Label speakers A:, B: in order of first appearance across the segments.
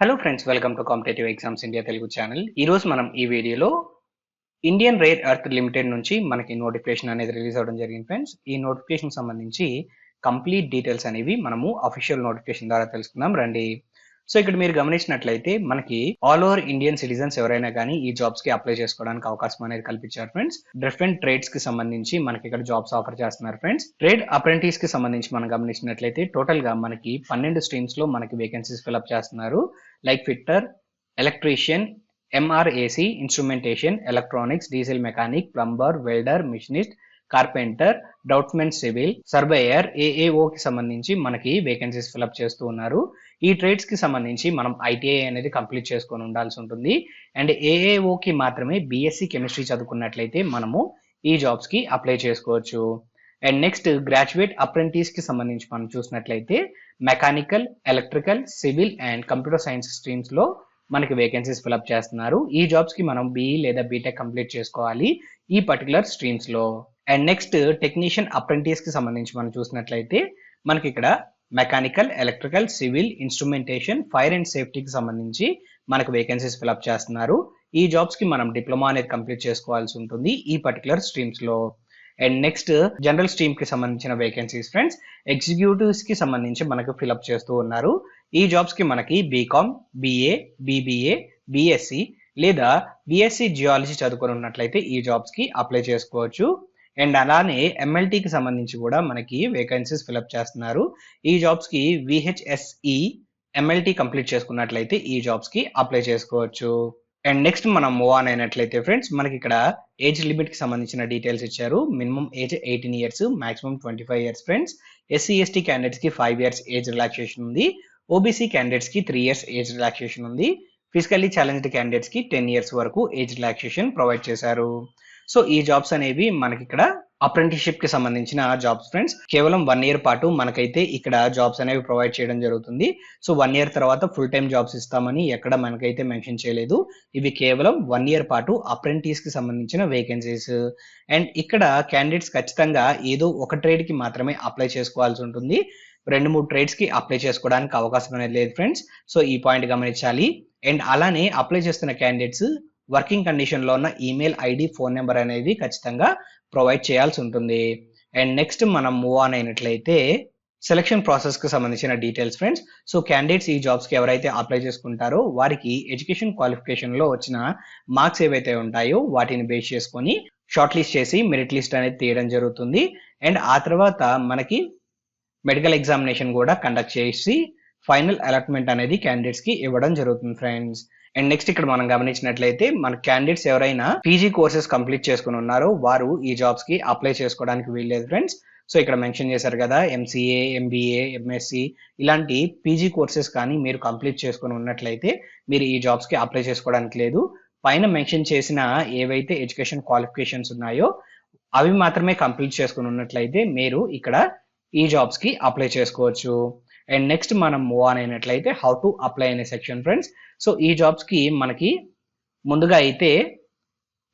A: Hello friends, welcome to competitive exams India Telugu channel. ఈ రోజు మనం ఈ వీడియోలో ఇండియన్ రేర్ ఎర్త్ లిమిటెడ్ నుంచి మనకి నోటిఫికేషన్ అనేది రిలీజ్ అవ్వడం జరిగింది ఫ్రెండ్స్. ఈ నోటిఫికేషన్ సంబంధించి కంప్లీట్ డీటెయిల్స్ అనేవి మనము అఫీషియల్ నోటిఫికేషన్ ద్వారా తెలుసుకుందాం రండి. సో ఇక్కడ మీరు గమనించినట్లయితే మనకి ఆల్ ఓవర్ ఇండియన్ సిటిజన్స్ ఎవరైనా కానీ ఈ జాబ్స్ కి అప్లై చేసుకోవడానికి అవకాశం అనేది కల్పించారు ఫ్రెండ్స్. డిఫరెంట్ ట్రేడ్స్ కి సంబంధించి మనకి ఇక్కడ జాబ్స్ ఆఫర్ చేస్తున్నారు ఫ్రెండ్స్. ట్రేడ్ అప్రెంటిస్ కి సంబంధించి మనం గమనించినట్లయితే టోటల్ గా మనకి 12 స్ట్రీమ్స్ లో మనకి వేకెన్సీస్ ఫిల్అప్ చేస్తున్నారు. Like fitter, electrician, MRAC, instrumentation, electronics, diesel mechanic, plumber, welder, machinist, carpenter, draughtsmen civil, surveyor, AAO కి సంబంధించి మనకి వేకెన్సీస్ ఫిల్అప్ చేస్తూ ఉన్నారు. ఈ ట్రేడ్స్ కి సంబంధించి మనం ఐటీఐ అనేది కంప్లీట్ చేసుకొని ఉండాల్సి ఉంటుంది. అండ్ ఏఏఓ కి మాత్రమే బీఎస్సీ కెమిస్ట్రీ చదువుకున్నట్లయితే మనము ఈ జాబ్స్ కి అప్లై చేసుకోవచ్చు. అండ్ నెక్స్ట్ గ్రాడ్యుయేట్ అప్రెంటిస్ కి సంబంధించి మనం చూసినట్లయితే mechanical, electrical, civil and computer science streams లో మనకి వేకెన్సీస్ ఫిల్అప్ చేస్తున్నారు. ఈ జాబ్స్ కి మనం బీఈ లేదా బీటెక్ కంప్లీట్ చేసుకోవాలి ఈ పర్టికులర్ స్ట్రీమ్స్ లో. అండ్ నెక్స్ట్ టెక్నీషియన్ అప్రెంటిస్ కి సంబంధించి మనం చూసినట్లయితే మనకి ఇక్కడ mechanical, electrical, civil, instrumentation, fire and సేఫ్టీకి సంబంధించి మనకు వేకెన్సీస్ ఫిల్అప్ చేస్తున్నారు. ఈ జాబ్స్ కి మనం డిప్లొమా అనేది కంప్లీట్ చేసుకోవాల్సి ఉంటుంది ఈ పర్టికులర్ స్ట్రీమ్స్ లో. అండ్ నెక్స్ట్ జనరల్ స్ట్రీమ్ కి సంబంధించిన వేకెన్సీస్ ఫ్రెండ్స్, ఎగ్జిక్యూటివ్స్ కి సంబంధించి మనకు ఫిల్అప్ చేస్తూ ఉన్నారు. ఈ జాబ్స్ కి మనకి బీకామ్, బీఏ, బీబీఏ, బీఎస్సీ లేదా బీఎస్సీ జియాలజీ చదువుకొని ఉన్నట్లయితే ఈ జాబ్స్ కి అప్లై చేసుకోవచ్చు. అండ్ అలానే ఎంఎల్టీకి సంబంధించి కూడా మనకి వేకెన్సీస్ ఫిల్అప్ చేస్తున్నారు. ఈ జాబ్స్ కి విహెచ్ఎస్ఈ ఎంఎల్టీ కంప్లీట్ చేసుకున్నట్లయితే ఈ జాబ్స్ కి అప్లై చేసుకోవచ్చు. అండ్ నెక్స్ట్ మనం మూవ్ ఆన్ అయినట్లయితే ఫ్రెండ్స్ మనకి ఇక్కడ ఏజ్ లిమిట్ కి సంబంధించిన డీటెయిల్స్ ఇచ్చారు. Minimum age 18 years, maximum 25 years friends. SC ST candidates కి 5 ఇయర్స్ ఏజ్ రిలాక్సేషన్ ఉంది. ఓబీసీ క్యాండిడేట్స్ కి 3 ఇయర్స్ ఏజ్ రిలాక్సేషన్ ఉంది. ఫిజికల్లీ ఛాలెంజ్డ్ క్యాండిడేట్స్ కి 10 ఇయర్స్ వరకు ఏజ్ రిలాక్సేషన్ ప్రొవైడ్ చేశారు. సో ఈ జాబ్స్ అనేవి మనకి ఇక్కడ అప్రెంటిస్షిప్ కి సంబంధించిన జాబ్స్ ఫ్రెండ్స్. కేవలం 1 ఇయర్ పాటు మనకైతే ఇక్కడ జాబ్స్ అనేవి ప్రొవైడ్ చేయడం జరుగుతుంది. సో 1 ఇయర్ తర్వాత ఫుల్ టైం జాబ్స్ ఇస్తామని ఎక్కడ మనకైతే మెన్షన్ చేయలేదు. ఇవి కేవలం 1 ఇయర్ పాటు అప్రెంటిస్ కి సంబంధించిన వేకెన్సీస్. అండ్ ఇక్కడ క్యాండిడేట్స్ ఖచ్చితంగా ఏదో ఒక ట్రేడ్ కి మాత్రమే అప్లై చేసుకోవాల్సి ఉంటుంది. 2-3 ట్రేడ్స్ కి అప్లై చేసుకోవడానికి అవకాశం అనేది లేదు ఫ్రెండ్స్. సో ఈ పాయింట్ గమనించాలి. అండ్ అలానే అప్లై చేస్తున్న క్యాండిడేట్స్ వర్కింగ్ కండిషన్ లో ఉన్న ఈమెయిల్ ఐడి, ఫోన్ నెంబర్ అనేది ఖచ్చితంగా ప్రొవైడ్ చేయాల్సి ఉంటుంది. అండ్ నెక్స్ట్ మనం మూవ్ ఆన్ అయినట్లయితే సెలక్షన్ ప్రాసెస్ కి సంబంధించిన డీటెయిల్స్ ఫ్రెండ్స్. సో క్యాండిడేట్స్ ఈ జాబ్స్ కి ఎవరైతే అప్లై చేసుకుంటారో వారికి ఎడ్యుకేషన్ క్వాలిఫికేషన్ లో వచ్చిన మార్క్స్ ఏవైతే ఉంటాయో వాటిని బేస్ చేసుకొని షార్ట్ లిస్ట్ చేసి మెరిట్ లిస్ట్ అనేది తీయడం జరుగుతుంది. అండ్ ఆ తర్వాత మనకి మెడికల్ ఎగ్జామినేషన్ కూడా కండక్ట్ చేసి ఫైనల్ అలాట్మెంట్ అనేది క్యాండిడేట్స్ కి ఇవ్వడం జరుగుతుంది ఫ్రెండ్స్. అండ్ నెక్స్ట్ ఇక్కడ మనం గమనించినట్లయితే మన క్యాండిడేట్స్ ఎవరైనా పీజీ కోర్సెస్ కంప్లీట్ చేసుకుని ఉన్నారో వారు ఈ జాబ్స్ కి అప్లై చేసుకోవడానికి వీల్లేదు ఫ్రెండ్స్. సో ఇక్కడ మెన్షన్ చేశారు కదా, ఎంసీఏ, ఎంబీఏ, ఎంఎస్సి ఇలాంటి పీజీ కోర్సెస్ కానీ మీరు కంప్లీట్ చేసుకుని ఉన్నట్లయితే మీరు ఈ జాబ్స్ కి అప్లై చేసుకోవడానికి లేదు. పైన మెన్షన్ చేసిన ఏవైతే ఎడ్యుకేషన్ క్వాలిఫికేషన్స్ ఉన్నాయో అవి మాత్రమే కంప్లీట్ చేసుకుని ఉన్నట్లయితే మీరు ఇక్కడ ఈ జాబ్స్ కి అప్లై చేసుకోవచ్చు. అండ్ నెక్స్ట్ మనం మూవ్ ఆన్ అయినట్లయితే హౌ టు అప్లై అనే సెక్షన్ ఫ్రెండ్స్. సో ఈ జాబ్స్ కి మనకి ముందుగా అయితే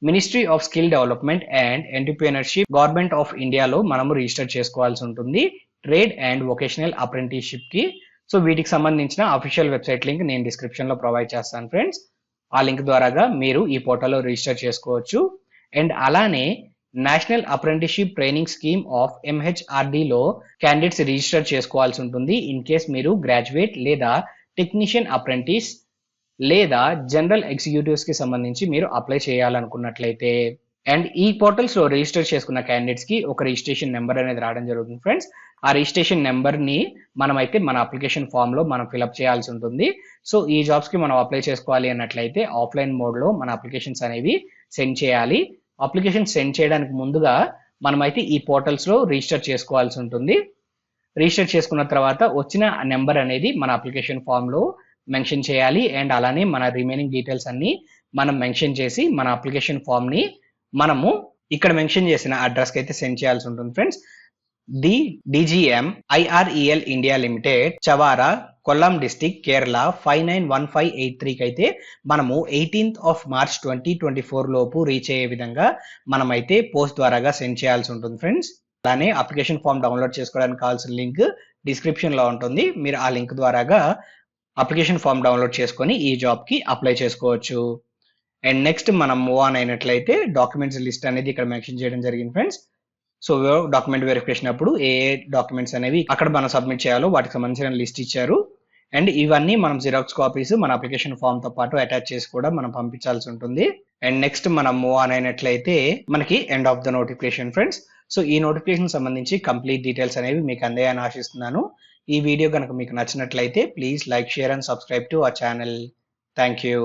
A: ministry of skill development and entrepreneurship, government of ఇండియాలో మనము రిజిస్టర్ చేసుకోవాల్సి ఉంటుంది ట్రేడ్ అండ్ వొకేషనల్ అప్రెంటిస్‌షిప్ కి. సో వీటికి సంబంధించిన అఫీషియల్ వెబ్సైట్ లింక్ నేను డిస్క్రిప్షన్ లో ప్రొవైడ్ చేస్తాను ఫ్రెండ్స్. ఆ లింక్ ద్వారాగా మీరు ఈ పోర్టల్లో రిజిస్టర్ చేసుకోవచ్చు. అండ్ అలానే national apprenticeship training scheme of ఎంహెచ్ఆర్డీలో క్యాండిడేట్స్ రిజిస్టర్ చేసుకోవాల్సి ఉంటుంది. ఇన్ కేస్ మీరు గ్రాడ్యుయేట్ లేదా టెక్నీషియన్ అప్రెంటిస్ లేదా జనరల్ ఎగ్జిక్యూటివ్స్ కి సంబంధించి మీరు అప్లై చేయాలనుకున్నట్లయితే. అండ్ ఈ పోర్టల్స్ లో రిజిస్టర్ చేసుకున్న క్యాండిడేట్స్ కి ఒక రిజిస్ట్రేషన్ నెంబర్ అనేది రావడం జరుగుతుంది ఫ్రెండ్స్. ఆ రిజిస్ట్రేషన్ నెంబర్ ని మనమైతే మన అప్లికేషన్ ఫామ్ లో మనం ఫిల్అప్ చేయాల్సి ఉంటుంది. సో ఈ జాబ్స్ కి మనం అప్లై చేసుకోవాలి అన్నట్లయితే ఆఫ్లైన్ మోడ్ లో మన అప్లికేషన్స్ అనేవి సెండ్ చేయాలి. అప్లికేషన్ సెండ్ చేయడానికి ముందుగా మనమైతే ఈ పోర్టల్స్ లో రిజిస్టర్ చేసుకోవాల్సి ఉంటుంది. రిజిస్టర్ చేసుకున్న తర్వాత వచ్చిన నెంబర్ అనేది మన అప్లికేషన్ ఫామ్ లో మెన్షన్ చేయాలి. అండ్ అలానే మన రిమైనింగ్ డీటెయిల్స్ అన్ని మనం మెన్షన్ చేసి మన అప్లికేషన్ ఫామ్ ని మనము ఇక్కడ మెన్షన్ చేసిన అడ్రస్ కి అయితే సెండ్ చేయాల్సి ఉంటుంది friends. The DGM IREL India limited, Chavara, Kollam district, Kerala 591583 కి అయితే మనము 18th of March 2024 లోపు రీచ్ అయ్యే విధంగా మనమైతే పోస్ట్ ద్వారాగా సెండ్ చేయాల్సి ఉంటుంది ఫ్రెండ్స్. అలానే అప్లికేషన్ ఫామ్ డౌన్లోడ్ చేసుకోవడానికి కావాల్సిన లింక్ డిస్క్రిప్షన్ లో ఉంటుంది. మీరు ఆ లింక్ ద్వారాగా అప్లికేషన్ ఫామ్ డౌన్లోడ్ చేసుకొని ఈ జాబ్కి అప్లై చేసుకోవచ్చు. అండ్ నెక్స్ట్ మనం మూవ్ ఆన్ అయినట్లయితే డాక్యుమెంట్స్ లిస్ట్ అనేది ఇక్కడ మెన్షన్ చేయడం జరిగింది ఫ్రెండ్స్. సో డాక్యుమెంట్ వెరిఫికేషన్ అప్పుడు ఏ డాక్యుమెంట్స్ అనేవి అక్కడ మనం సబ్మిట్ చేయాలో వాటికి సంబంధించిన లిస్ట్ ఇచ్చారు. అండ్ ఇవన్నీ మనం జిరాక్స్ కాపీస్ మన అప్లికేషన్ ఫామ్ తో పాటు అటాచ్ చేసి కూడా మనం పంపించాల్సి ఉంటుంది. అండ్ నెక్స్ట్ మనం మూవ్ ఆన్ అయినట్లయితే మనకి end of the notification friends. So ఈ నోటిఫికేషన్ సంబంధించి కంప్లీట్ డీటెయిల్స్ అనేవి మీకు అందాయని ఆశిస్తున్నాను. ఈ వీడియో కనుక మీకు నచ్చినట్లయితే please like, share and subscribe to our channel. Thank you.